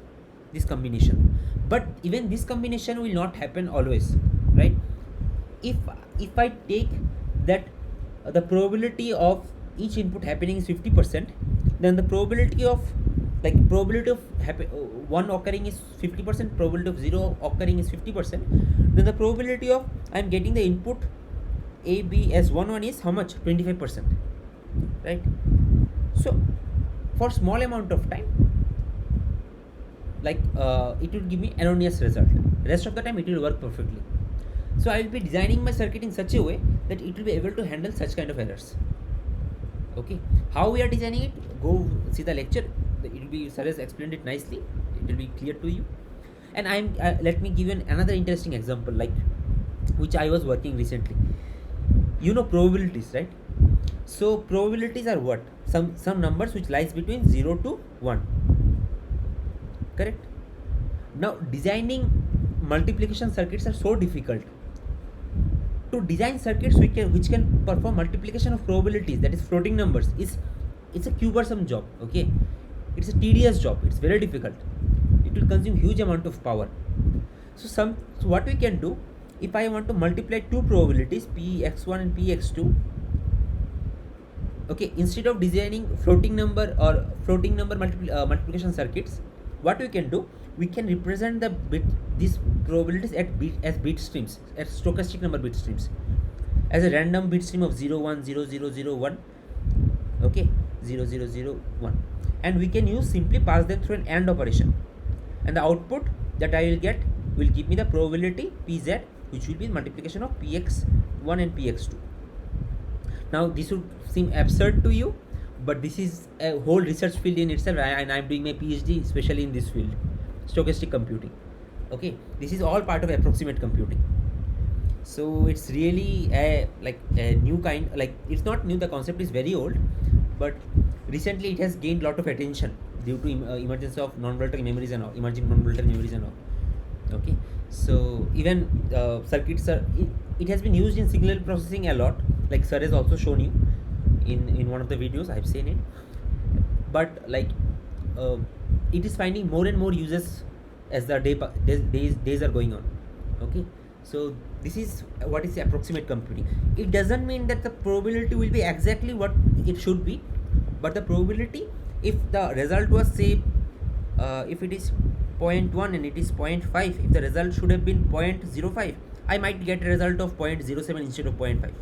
combination. But even this combination will not happen always, right? If I take that the probability of each input happening is 50%, then the probability of one occurring is 50%, probability of 0 occurring is 50%, then the probability of I'm getting the input a b as 1 is how much? 25%, right? So for small amount of time, like it will give me erroneous result, rest of the time it will work perfectly. So I will be designing my circuit in such a way that it will be able to handle such kind of errors. Okay, how we are designing it, go see the lecture, it will be, sir has explained it nicely, it will be clear to you. And let me give you another interesting example, like which I was working recently. You know probabilities, right? So probabilities are what? Some numbers which lies between 0 to 1, correct? Now designing multiplication circuits are so difficult. To design circuits which can perform multiplication of probabilities, that is floating numbers, it's a cumbersome job. Okay, it's a tedious job, it's very difficult, it will consume huge amount of power. So what we can do, if I want to multiply two probabilities px1 and px2, okay, instead of designing floating number multiplication circuits, what we can do, we can represent these probabilities as bit streams, as stochastic number bit streams, as a random bit stream of 0 1 0 0 0 1. Okay, 0 0 0 1, and we can simply pass them through an AND operation, and the output that I will get will give me the probability pz, which will be multiplication of px1 and px2. Now this would seem absurd to you, but this is a whole research field in itself, and I'm doing my PhD especially in this field, stochastic computing. Okay, this is all part of approximate computing. So it's really a new kind, like it's not new, the concept is very old, but recently it has gained a lot of attention due to emergence of non-volatile memories and all, emerging non-volatile memories and all. Okay, so even circuits it has been used in signal processing a lot, like sir has also shown you in one of the videos, I've seen it. But like it is finding more and more uses as the days are going on. Okay, So this is what is approximate computing. It doesn't mean that the probability will be exactly what it should be, but the probability, if the result was say, if it is zero point 0.1 and it is 0.5, if the result should have been 0.05, I might get a result of 0.07 instead of 0.5.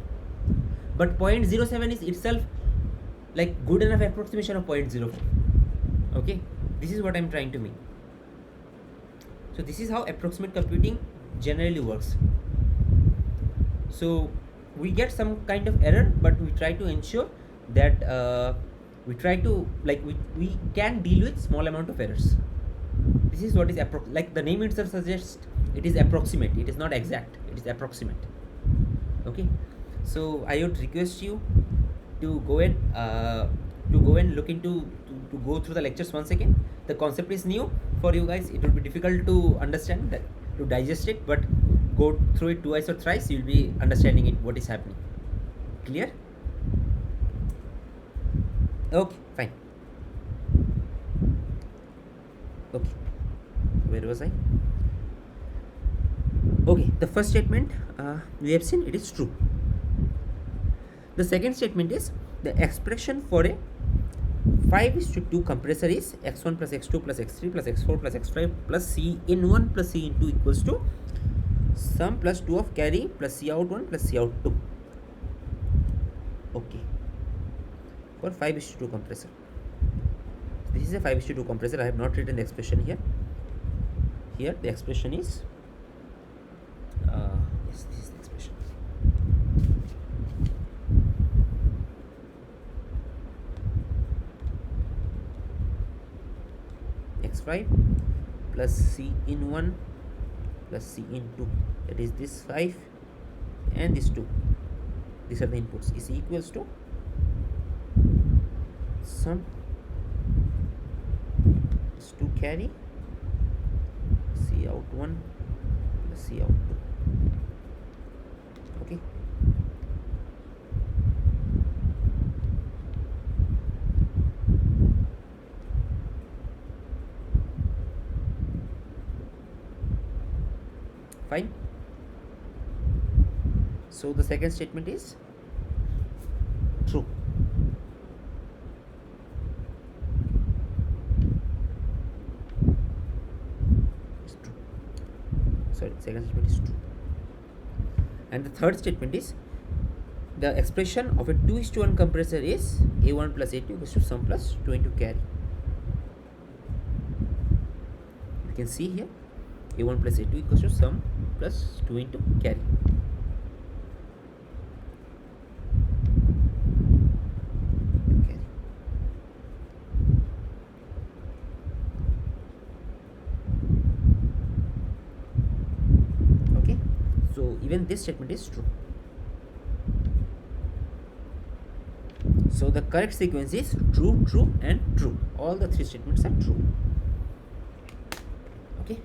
But 0.07 is itself like good enough approximation of 0.05. Okay, this is what I'm trying to mean. So this is how approximate computing generally works. So we get some kind of error, but we try to ensure that we try to we can deal with small amount of errors. This is what is like the name itself suggests, it is approximate, it is not exact, it is approximate. Okay, so I would request you to go and look into to go through the lectures once again. The concept is new for you guys, it will be difficult to understand that, to digest it, but go through it twice or thrice, you will be understanding it, what is happening. Clear? Okay, fine. Okay, where was I? Okay, the first statement we have seen, it is true. The second statement is the expression for a 5:2 compressor is x1 plus x2 plus x3 plus x4 plus x5 plus c in 1 plus c in 2 equals to sum plus 2 of carry plus c out 1 plus c out 2. Okay, for 5:2 compressor. This is a 5:2 compressor. I have not written the expression here. Here the expression is yes, this is the expression. x5 plus c in 1 plus c in 2, that is this 5 and this 2, these are the inputs, is equals to sum is to carry c out 1 plus c out 2. Okay, fine. So the second statement is true. It's true. Sorry, second statement is true. And the third statement is the expression of a 2:1 compressor is a1 plus a2 equals to sum plus 2 into carry. You can see here a1 plus a2 equals to sum plus 2 into carry. Okay, so even this statement is true. So the correct sequence is true, true and true. All the three statements are true. Okay,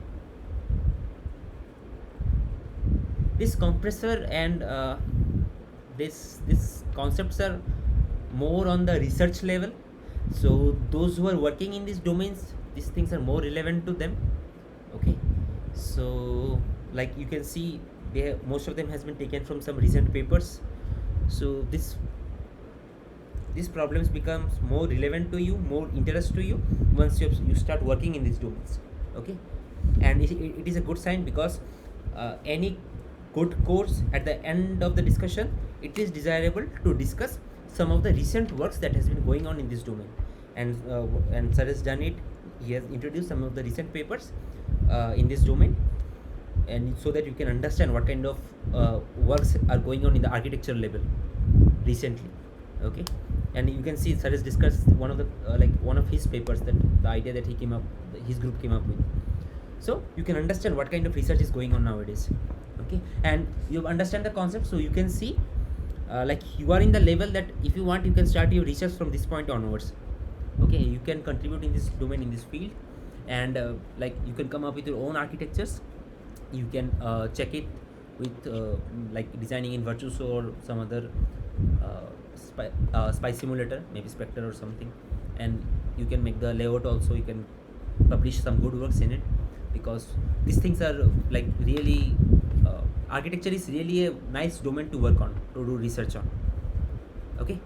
this compressor and this concepts are more on the research level. So those who are working in these domains, these things are more relevant to them. Okay, so like you can see, most of them has been taken from some recent papers. So these problems becomes more relevant to you, more interest to you once you start working in these domains. Okay, and it is a good sign, because any good course, at the end of the discussion, it is desirable to discuss some of the recent works that has been going on in this domain, and sir has done it. He has introduced some of the recent papers in this domain, and so that you can understand what kind of works are going on in the architecture level recently. Okay, and you can see sir has discussed one of the one of his papers, that the idea that his group came up with. So you can understand what kind of research is going on nowadays. Okay, and you understand the concept, so you can see like you are in the level that if you want, you can start your research from this point onwards. Okay, you can contribute in this domain, in this field, and like you can come up with your own architectures. You can check it with like designing in Virtuoso or some other spy simulator, maybe Spectre or something, and you can make the layout also. You can publish some good works in it, because these things are like really architecture is really a nice domain to work on, to do research on. Okay,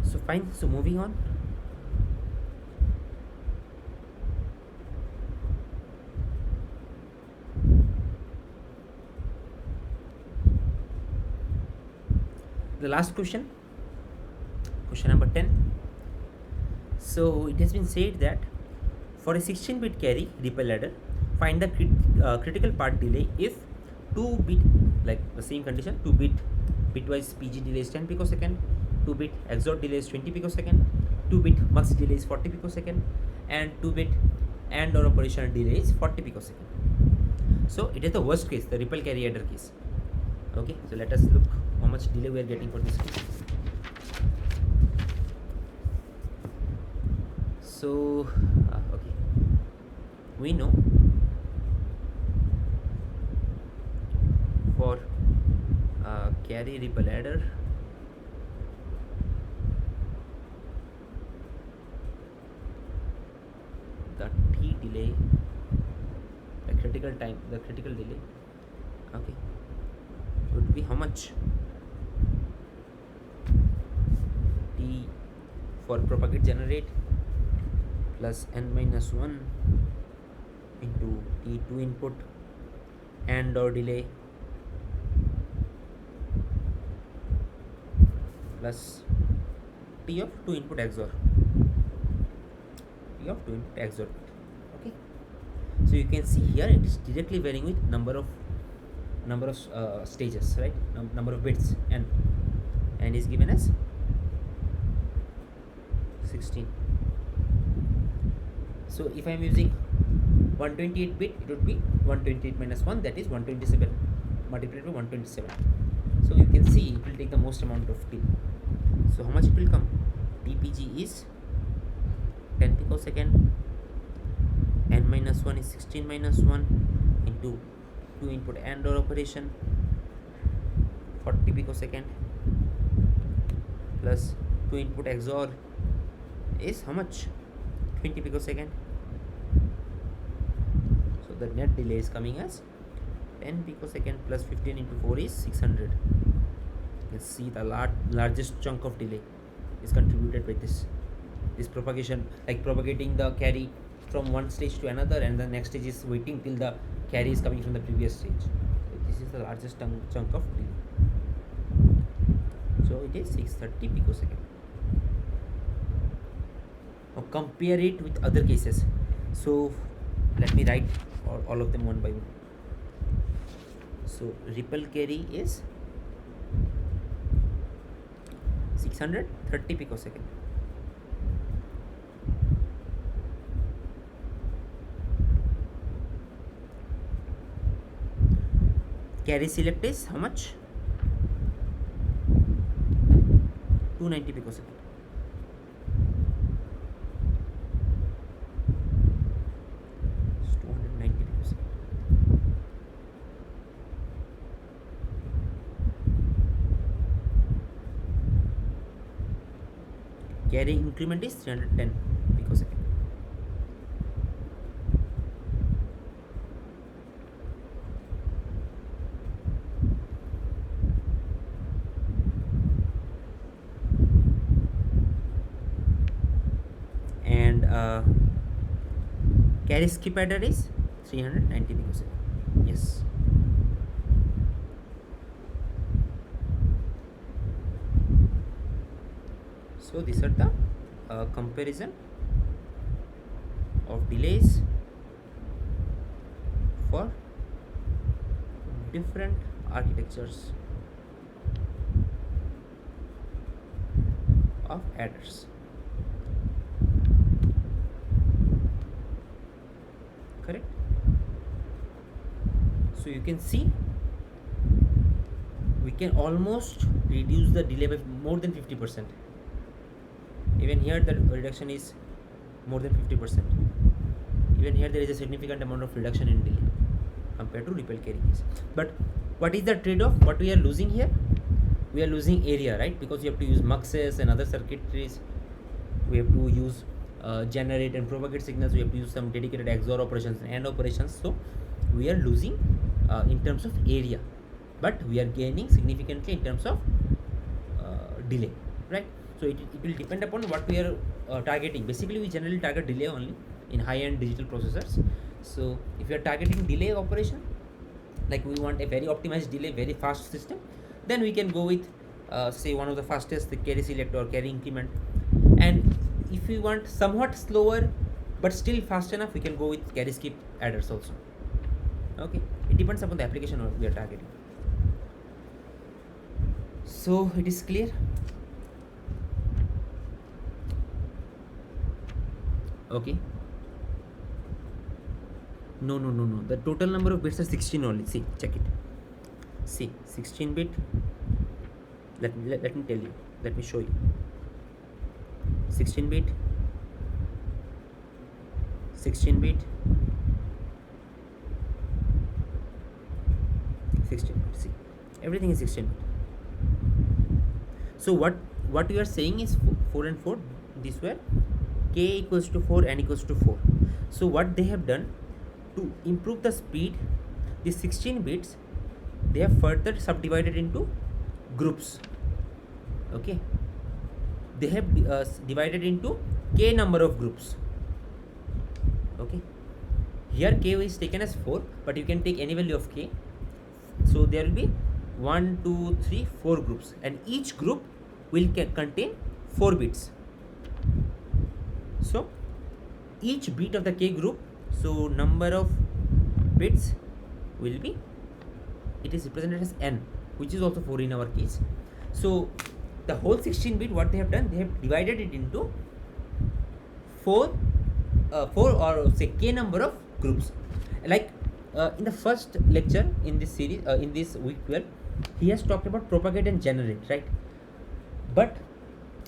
so fine. So moving on. The last question, question number 10. So it has been said that for a 16-bit carry ripple ladder, find the critical path delay if 2-bit, like the same condition, 2-bit bitwise PG delay is 10 picosecond, 2-bit XOR delay is 20 picosecond, 2-bit mux delay is 40 picosecond, and 2-bit AND or operational delay is 40 picosecond. So it is the worst case, the ripple carry adder case. Okay, so let us look how much delay we are getting for this case. So okay, we know for carry ripple adder, the T delay, the critical time, the critical delay, okay, would be how much? T for propagate generate plus n minus 1 into T2 input and or delay plus T of 2 input XOR. T of 2 input XOR. Okay. So you can see here it is directly varying with number of stages, right? Number of bits, and is given as 16. So if I am using 128 bit, it would be 128 minus 1, that is 127 multiplied by 127. So you can see it will take the most amount of T. So how much it will come? TPG is 10 picosecond, n minus 1 is 16 minus 1 into 2 input AND OR operation, 40 picosecond plus 2 input XOR is how much? 20 picosecond. So the net delay is coming as 10 picosecond plus 15 into 4 is 600. You can see the largest chunk of delay is contributed by this propagation, like propagating the carry from one stage to another, and the next stage is waiting till the carry is coming from the previous stage. So this is the largest chunk of delay. So it is 630 picosecond. Now compare it with other cases. So let me write all of them one by one. So ripple carry is 630 picosecond. Carry select is how much? 290 picosecond. It's 290 picosecond. Carry increment is 310 picosecond. And carry skip adder is 390 picosecond. Yes. So these are the comparison of delays for different architectures of adders. Correct? So you can see we can almost reduce the delay by more than 50%. Even here the reduction is more than 50%. Even here there is a significant amount of reduction in delay compared to ripple carry case. But what is the trade-off? What we are losing here? We are losing area, right? Because you have to use muxes and other circuitries. We have to use generate and propagate signals. We have to use some dedicated XOR operations and AND operations. So we are losing in terms of area, but we are gaining significantly in terms of delay, right? So it will depend upon what we are targeting. Basically, we generally target delay only in high-end digital processors. So if you are targeting delay operation, like we want a very optimized delay, very fast system, then we can go with say one of the fastest, the carry select or carry increment. And if we want somewhat slower but still fast enough, we can go with carry skip adders also. Okay, it depends upon the application we are targeting. So it is clear. Okay. No. The total number of bits are 16 only. See, check it. See, 16 bit. Let me tell you. Let me show you. 16 bit. 16 bit. 16 bit. See, everything is 16 bit. So what you are saying is 4 and 4. This were k equals to 4, n equals to 4. So what they have done to improve the speed, the 16 bits, they have further subdivided into groups. Okay, they have divided into k number of groups. Okay, here k is taken as 4, but you can take any value of k. So there will be 1, 2, 3, 4 groups, and each group will contain 4 bits. So each bit of the k group, so number of bits will be, it is represented as n, which is also 4 in our case. So the whole 16 bit, what they have done, they have divided it into 4 or say k number of groups. Like in the first lecture in this series, in this week 12, he has talked about propagate and generate, right? But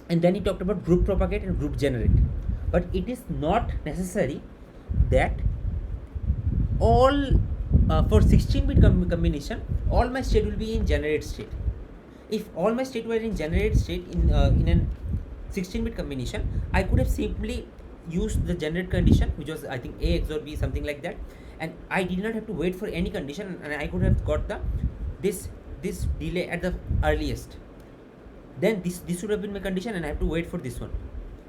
and then he talked about group propagate and group generate. But it is not necessary that all for 16-bit combination, all my state will be in generate state. If all my state were in generate state in a 16-bit combination, I could have simply used the generate condition, which was I think A XOR B, something like that, and I did not have to wait for any condition, and I could have got this delay at the earliest. Then this would have been my condition, and I have to wait for this one.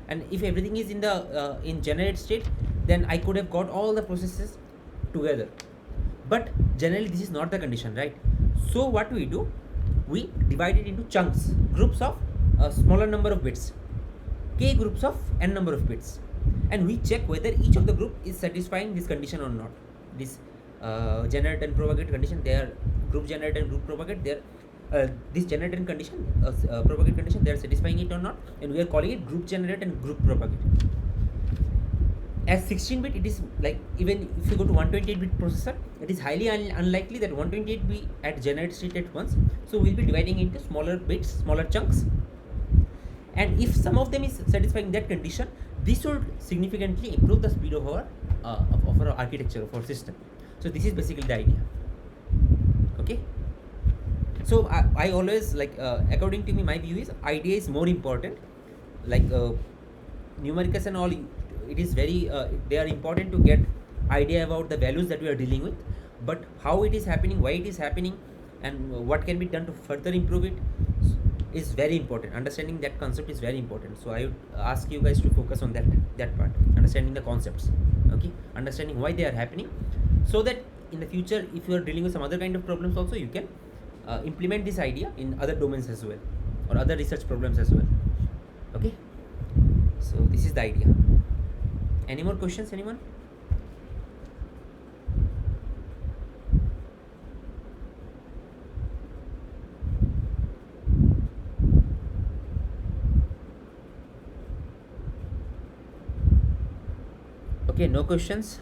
And if everything is in the in generate state, then I could have got all the processes together. But generally this is not the condition, right? So what we do, we divide it into chunks, groups of a smaller number of bits, k groups of n number of bits, and we check whether each of the group is satisfying this condition or not. This generate and propagate condition, they are group generate and group propagate, they are this generate and condition, propagate condition, they are satisfying it or not, and we are calling it group generate and group propagate. As 16-bit, it is like, even if you go to 128-bit processor, it is highly unlikely that 128 be at generate state at once. So we'll be dividing into smaller bits, smaller chunks, and if some of them is satisfying that condition, this would significantly improve the speed of our architecture, of our system. So this is basically the idea. Okay. So I always like, according to me, my view is idea is more important. Like numericals and all, it is very they are important to get idea about the values that we are dealing with, but how it is happening, why it is happening, and what can be done to further improve it is very important. Understanding that concept is very important. So I would ask you guys to focus on that part, understanding the concepts. Okay, understanding why they are happening, so that in the future, if you are dealing with some other kind of problems also, you can implement this idea in other domains as well, or other research problems as well. Okay, so this is the idea. Any more questions, anyone? Okay, no questions.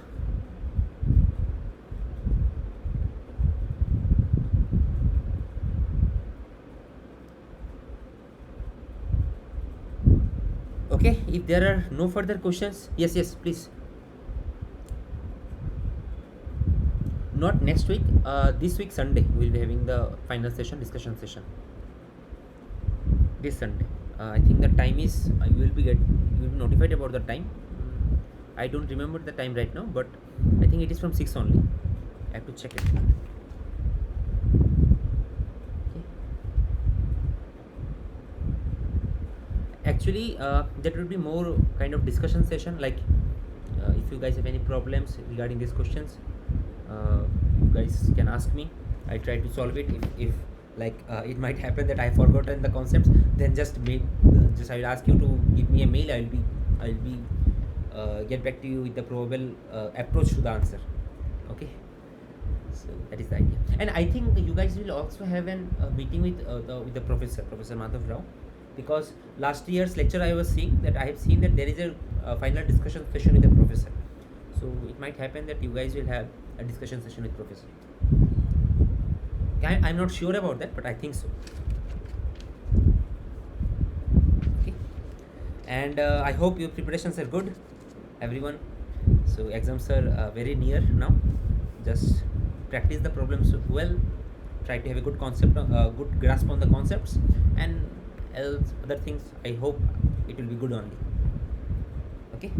Okay, if there are no further questions, yes, please. Not next week, this week Sunday we'll be having the final session, discussion session. This Sunday. I think the time is, you will be notified about the time. I don't remember the time right now, but I think it is from 6 only, I have to check it. Okay. Actually, that would be more kind of discussion session. Like, if you guys have any problems regarding these questions, you guys can ask me. I try to solve it. If like it might happen that I forgotten the concepts, then just I will ask you to give me a mail. I'll be get back to you with the probable approach to the answer. Okay. So that is the idea. And I think you guys will also have an meeting with the Professor Madhav Rao, because last year's lecture I was seeing that I have seen that there is a final discussion session with the professor. So it might happen that you guys will have a discussion session with professor. I'm not sure about that, but I think so. Okay. And I hope your preparations are good, everyone. So exams are very near now. Just practice the problems well. Try to have a good concept, good grasp on the concepts, and else other things. I hope it will be good only. Okay.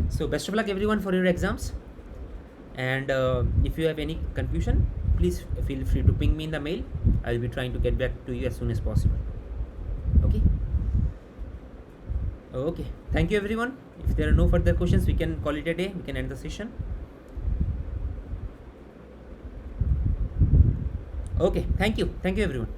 So best of luck, everyone, for your exams. And if you have any confusion, please feel free to ping me in the mail. I will be trying to get back to you as soon as possible. Okay. Okay. Thank you, everyone. If there are no further questions, we can call it a day. We can end the session. Okay. Thank you. Thank you, everyone.